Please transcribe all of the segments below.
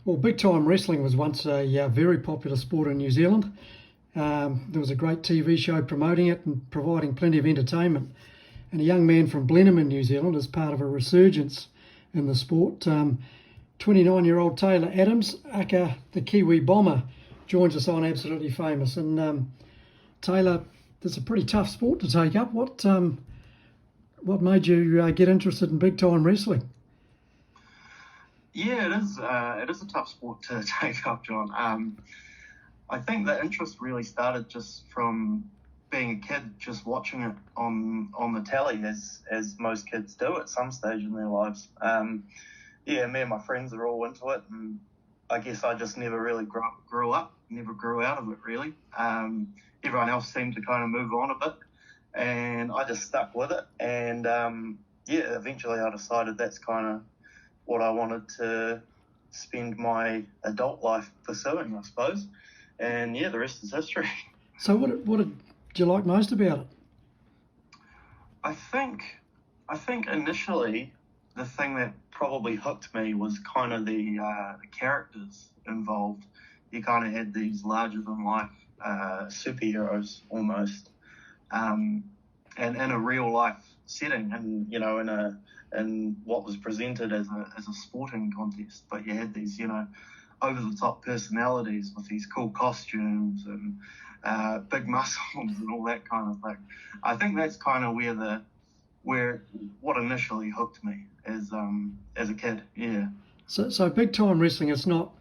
Well, big time wrestling was once a very popular sport in New Zealand. There was a great TV show promoting it and providing plenty of entertainment. And a young man from Blenheim in New Zealand is part of a resurgence in the sport. 29-year-old Taylor Adams, aka the Kiwi bomber, joins us on Absolutely Famous. And Taylor, it's a pretty tough sport to take up. What made you get interested in big time wrestling? Yeah, it is. It is a tough sport to take up, John. I think the interest really started just from being a kid, just watching it on the telly, as most kids do at some stage in their lives. Yeah, me and my friends are all into it, and I guess I just never really grew up, never grew out of it really. Everyone else seemed to kind of move on a bit, and I just stuck with it. And yeah, eventually I decided that's kind of what I wanted to spend my adult life pursuing, I suppose. And yeah, the rest is history. So what did you like most about it? I think initially the thing that probably hooked me was kind of the characters involved. You kind of had these larger than life superheroes almost, and in a real life setting, and in what was presented as a sporting contest. But you had these over the top personalities with these cool costumes and big muscles and all that kind of thing. I think that's kind of where what initially hooked me as a kid. Yeah. So big time wrestling, it's not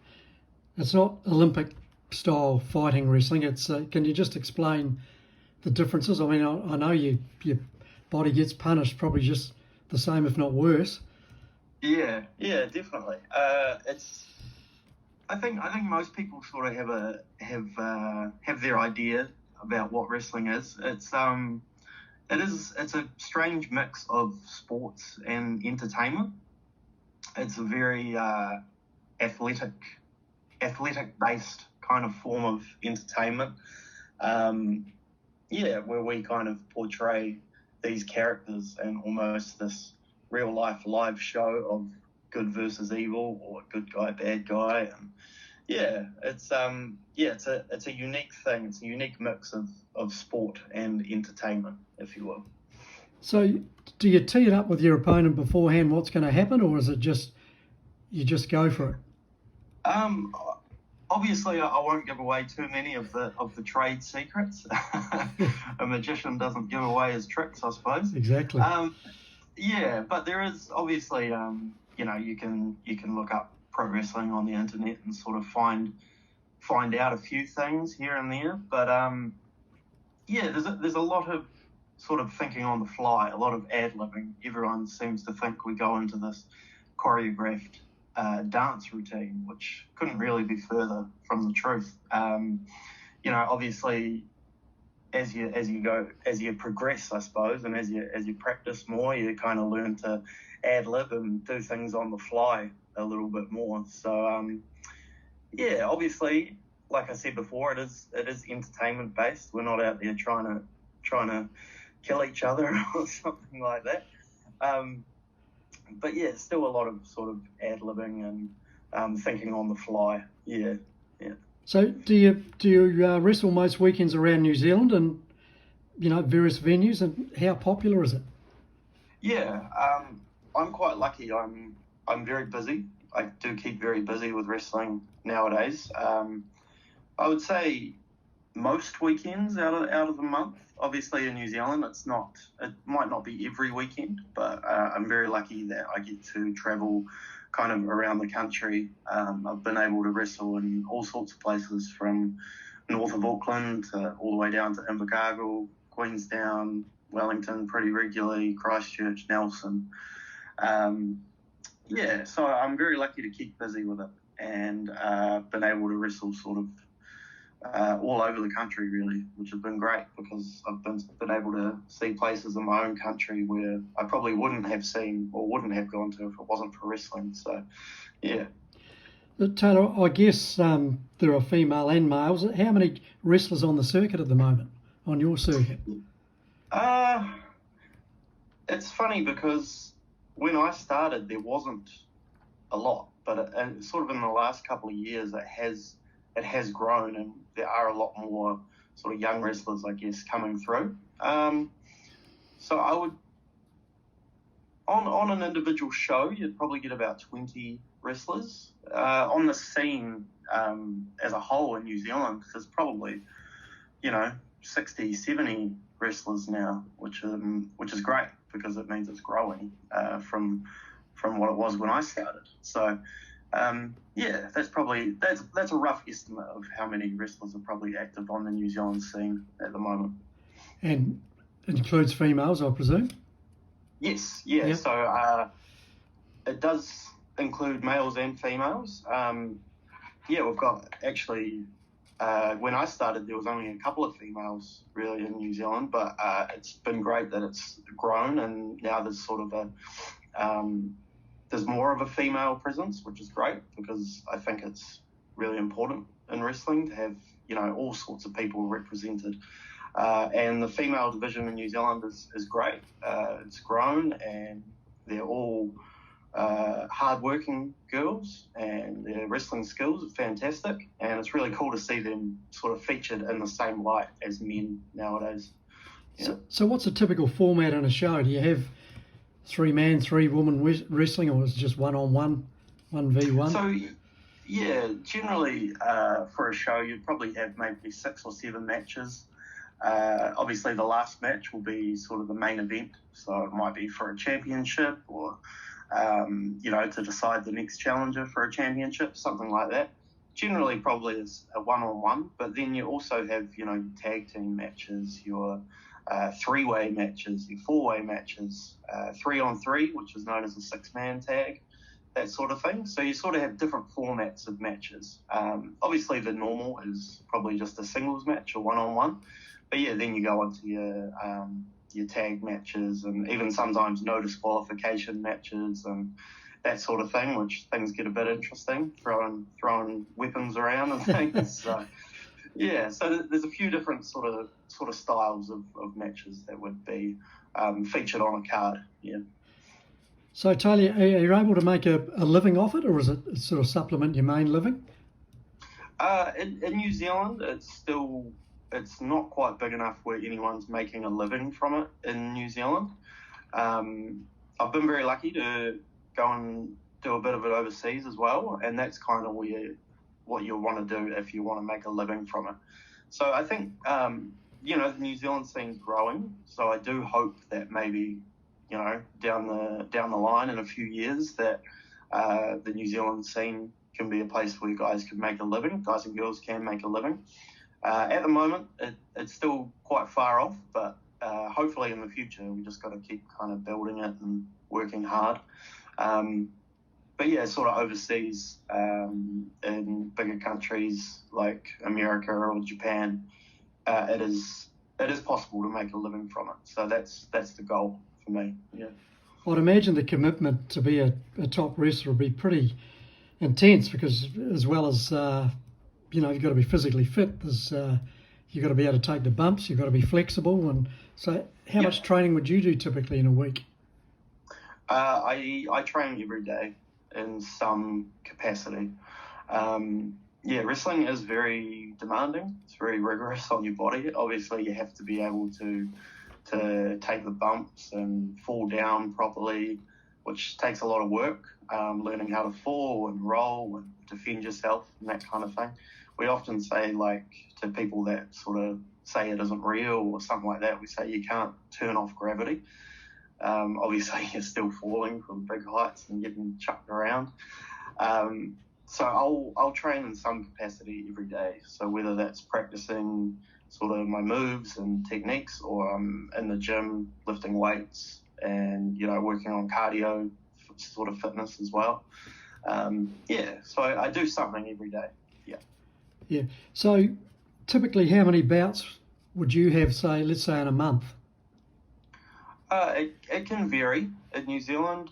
Olympic style fighting wrestling. It's can you just explain the differences? I mean, I know your body gets punished probably just the same, if not worse. Yeah, definitely. I think most people sort of have their idea about what wrestling is. It's a strange mix of sports and entertainment. It's a very athletic based kind of form of entertainment. Where we kind of portray these characters and almost this real life live show of good versus evil, or good guy, bad guy. And it's a unique thing. It's a unique mix of sport and entertainment, if you will. So do you tee it up with your opponent beforehand what's going to happen, or is it just you just go for it? Obviously, I won't give away too many of the trade secrets. A magician doesn't give away his tricks, I suppose. Exactly. But there is obviously, you can look up pro wrestling on the internet and sort of find out a few things here and there. But there's a lot of sort of thinking on the fly, a lot of ad-libbing. Everyone seems to think we go into this choreographed dance routine, which couldn't really be further from the truth. Obviously, as you progress, I suppose, and as you practice more, you kind of learn to ad lib and do things on the fly a little bit more. So obviously, like I said before, it is entertainment based. We're not out there trying to kill each other or something like that. But yeah, still a lot of sort of ad-libbing and thinking on the fly. Yeah. So do you wrestle most weekends around New Zealand and various venues, and how popular is it? Yeah, I'm quite lucky. I'm very busy. I do keep very busy with wrestling nowadays. I would say most weekends out of the month. Obviously in New Zealand, it might not be every weekend, but I'm very lucky that I get to travel kind of around the country. I've been able to wrestle in all sorts of places, from north of Auckland to all the way down to Invercargill, Queenstown, Wellington pretty regularly, Christchurch, Nelson. So I'm very lucky to keep busy with it, and been able to wrestle sort of all over the country really, which has been great, because I've been able to see places in my own country where I probably wouldn't have seen or wouldn't have gone to if it wasn't for wrestling. So, yeah. Taylor, I guess there are female and males. How many wrestlers on the circuit at the moment, on your circuit? It's funny because when I started, there wasn't a lot, but sort of in the last couple of years, it has grown, and there are a lot more sort of young wrestlers, I guess, coming through. So I would, on an individual show, you'd probably get about 20 wrestlers. On the scene as a whole in New Zealand, there's probably, 60, 70 wrestlers now, which is great because it means it's growing from what it was when I started. So that's a rough estimate of how many wrestlers are probably active on the New Zealand scene at the moment. And it includes females, I presume? Yes, yeah. Yep. So it does include males and females. We've got actually, when I started, there was only a couple of females really in New Zealand, but it's been great that it's grown, and now there's sort of there's more of a female presence, which is great because I think it's really important in wrestling to have, all sorts of people represented. And the female division in New Zealand is great. It's grown, and they're all hard-working girls, and their wrestling skills are fantastic. And it's really cool to see them sort of featured in the same light as men nowadays. Yeah. So what's a typical format in a show? Do you have 3-man, 3-woman wrestling, or is it just one-on-one, 1v1? So, yeah, generally for a show, you'd probably have maybe 6 or 7 matches. Obviously, the last match will be sort of the main event, so it might be for a championship or, to decide the next challenger for a championship, something like that. Generally, probably is a one-on-one, but then you also have, tag team matches, your 3-way matches, your 4-way matches, 3-on-3, which is known as a 6-man tag, that sort of thing. So you sort of have different formats of matches. Obviously, the normal is probably just a singles match or one-on-one. But yeah, then you go on to your tag matches, and even sometimes no disqualification matches and that sort of thing, which things get a bit interesting, throwing weapons around and things. So yeah, so there's a few different sort of styles of matches that would be featured on a card. Yeah. So Talia, are you able to make a living off it, or is it sort of supplement your main living? In New Zealand, it's not quite big enough where anyone's making a living from it in New Zealand. I've been very lucky to go and do a bit of it overseas as well, and that's kind of what you'll want to do if you want to make a living from it. So I think, the New Zealand scene's growing, so I do hope that maybe, down the line in a few years that the New Zealand scene can be a place where guys and girls can make a living. At the moment, it's still quite far off, but hopefully in the future, we just got to keep kind of building it and working hard. But yeah, sort of overseas, in bigger countries like America or Japan, it is possible to make a living from it. So that's the goal for me. Yeah. I'd imagine the commitment to be a top wrestler would be pretty intense, because as well as you've got to be physically fit. You've got to be able to take the bumps. You've got to be flexible. And so, how much training would you do typically in a week? I train every day in some capacity. Wrestling is very demanding. It's very rigorous on your body. Obviously, you have to be able to take the bumps and fall down properly, which takes a lot of work. Learning how to fall and roll and defend yourself and that kind of thing. We often say, to people that sort of say it isn't real or something like that, we say you can't turn off gravity. Obviously, you're still falling from big heights and getting chucked around. So I'll train in some capacity every day. So whether that's practicing sort of my moves and techniques, or I'm in the gym lifting weights and, working on cardio sort of fitness as well. So I do something every day. Yeah. So typically, how many bouts would you have, let's say in a month? It can vary in New Zealand,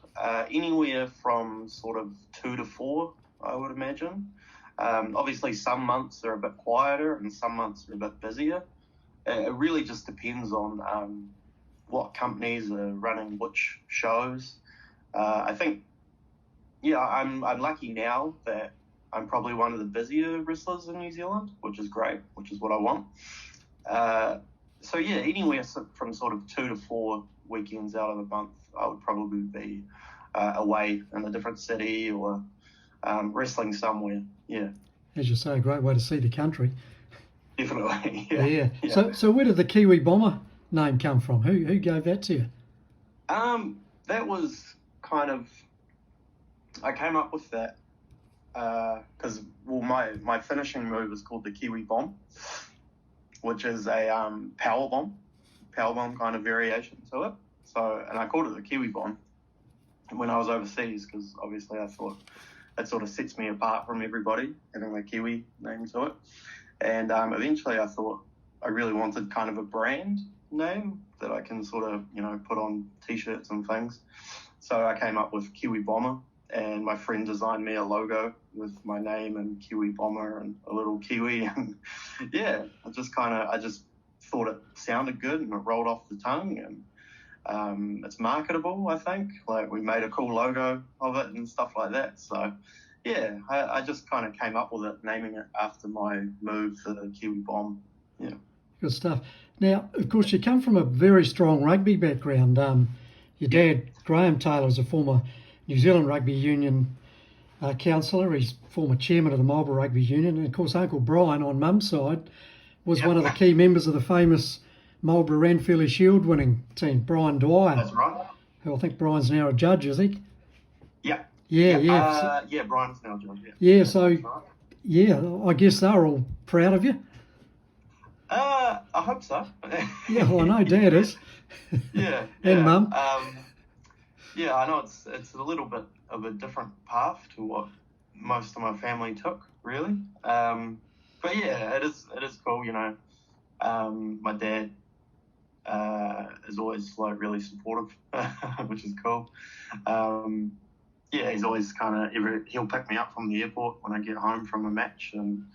anywhere from sort of 2 to 4, I would imagine. Obviously, some months are a bit quieter and some months are a bit busier. It really just depends on what companies are running which shows. I think yeah, I'm lucky now that I'm probably one of the busier wrestlers in New Zealand, which is great, which is what I want. So yeah, anywhere from sort of 2 to 4 weekends out of the month, I would probably be away in a different city or wrestling somewhere. Yeah, As you say, a great way to see the country. definitely. Yeah, Yeah. yeah. So where did the Kiwi Bomber name come from? Who gave that to you? That was kind of, I came up with that because my finishing move is called the Kiwi Bomb, which is a power bomb kind of variation to it. So, and I called it the Kiwi Bomb when I was overseas because obviously I thought it sort of sets me apart from everybody having the Kiwi name to it. And eventually I thought I really wanted kind of a brand name that I can sort of, put on T-shirts and things. So I came up with Kiwi Bomber, and my friend designed me a logo with my name and Kiwi Bomber and a little kiwi. And yeah, I just thought it sounded good and it rolled off the tongue, and it's marketable, I think. Like, we made a cool logo of it and stuff like that. So yeah, I just kind of came up with it, naming it after my move for the Kiwi Bomb. Yeah. Good stuff. Now, of course, you come from a very strong rugby background. Your dad, Graham Taylor, is a former New Zealand Rugby Union councillor. He's former chairman of the Marlborough Rugby Union. And, of course, Uncle Brian, on mum's side, was one of the key members of the famous Marlborough Ranfurly Shield winning team, Brian Dwyer. That's right. Who I think Brian's now a judge, is he? Yeah. Yeah. Yeah, Brian's now a judge. Yeah, so, yeah, I guess they're all proud of you. I hope so. Yeah, well, I know Dad is. Yeah. And Mum. Yeah, I know it's a little bit of a different path to what most of my family took, really. But yeah, it is cool, My dad is always really supportive, which is cool. Yeah, he's always he'll pick me up from the airport when I get home from a match, and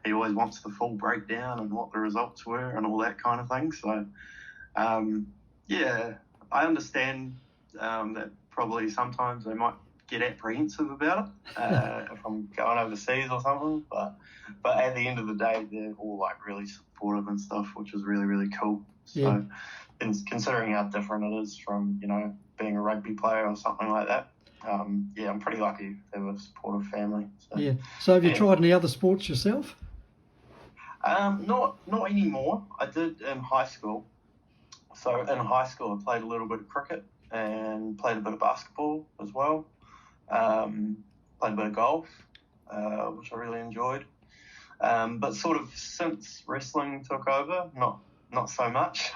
he always wants the full breakdown and what the results were and all that kind of thing. So, yeah, I understand that probably sometimes they might get apprehensive about it if I'm going overseas or something. But at the end of the day, they're all really supportive and stuff, which is really, really cool. So, Yeah. and considering how different it is from being a rugby player or something like that. Yeah, I'm pretty lucky to have a supportive family. So, Yeah. So have you tried any other sports yourself? Not anymore. I did in high school. So in high school, I played a little bit of cricket and played a bit of basketball as well. Played a bit of golf, which I really enjoyed. But sort of since wrestling took over, not so much.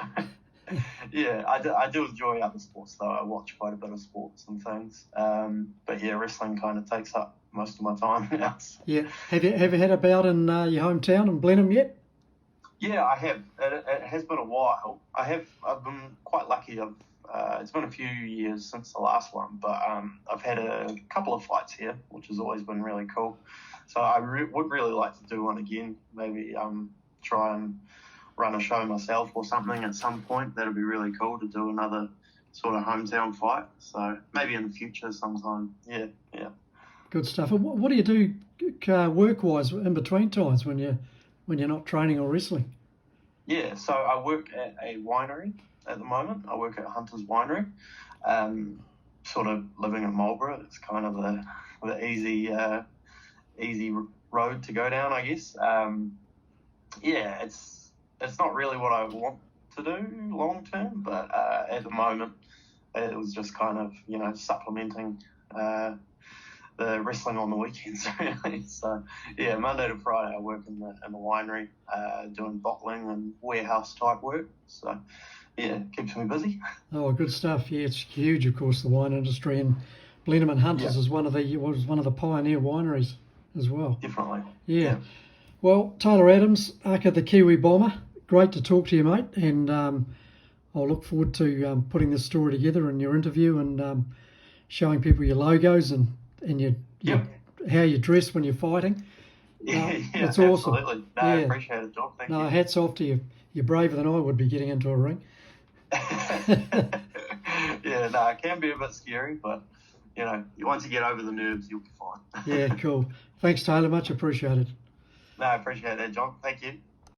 Yeah, I do enjoy other sports though. I watch quite a bit of sports and things. But yeah, wrestling kind of takes up most of my time now. Yeah. Have you had a bout in your hometown in Blenheim yet? Yeah, I have. It has been a while. I've been quite lucky. It's been a few years since the last one, but I've had a couple of fights here, which has always been really cool. So I would really like to do one again. Maybe try and run a show myself or something at some point. That'd be really cool to do another sort of hometown fight. So maybe in the future sometime. Yeah. Good stuff. And what do you do work-wise in between times when you're not training or wrestling? Yeah, so I work at a winery at the moment. I work at Hunter's Winery. Sort of living in Marlborough, it's kind of the easy road to go down, I guess. Yeah, it's not really what I want to do long term, but at the moment it was just kind of supplementing the wrestling on the weekends, really. So yeah, Monday to Friday I work in the winery, doing bottling and warehouse type work. So yeah, keeps me busy. Oh, good stuff. Yeah, it's huge, of course, the wine industry, and Blenheim and Hunters was one of the pioneer wineries as well. Definitely. Yeah. Well, Taylor Adams, aka the Kiwi Bomber, great to talk to you, mate, and I'll look forward to putting this story together and your interview and showing people your logos and your how you dress when you're fighting. It's awesome. Absolutely. No, I appreciate it, John. Thank you. Hats off to you. You're braver than I would be getting into a ring. Yeah, it can be a bit scary, but you know, once you get over the nerves, you'll be fine. Yeah, cool. Thanks, Taylor. Much appreciated. No, I appreciate that, John. Thank you.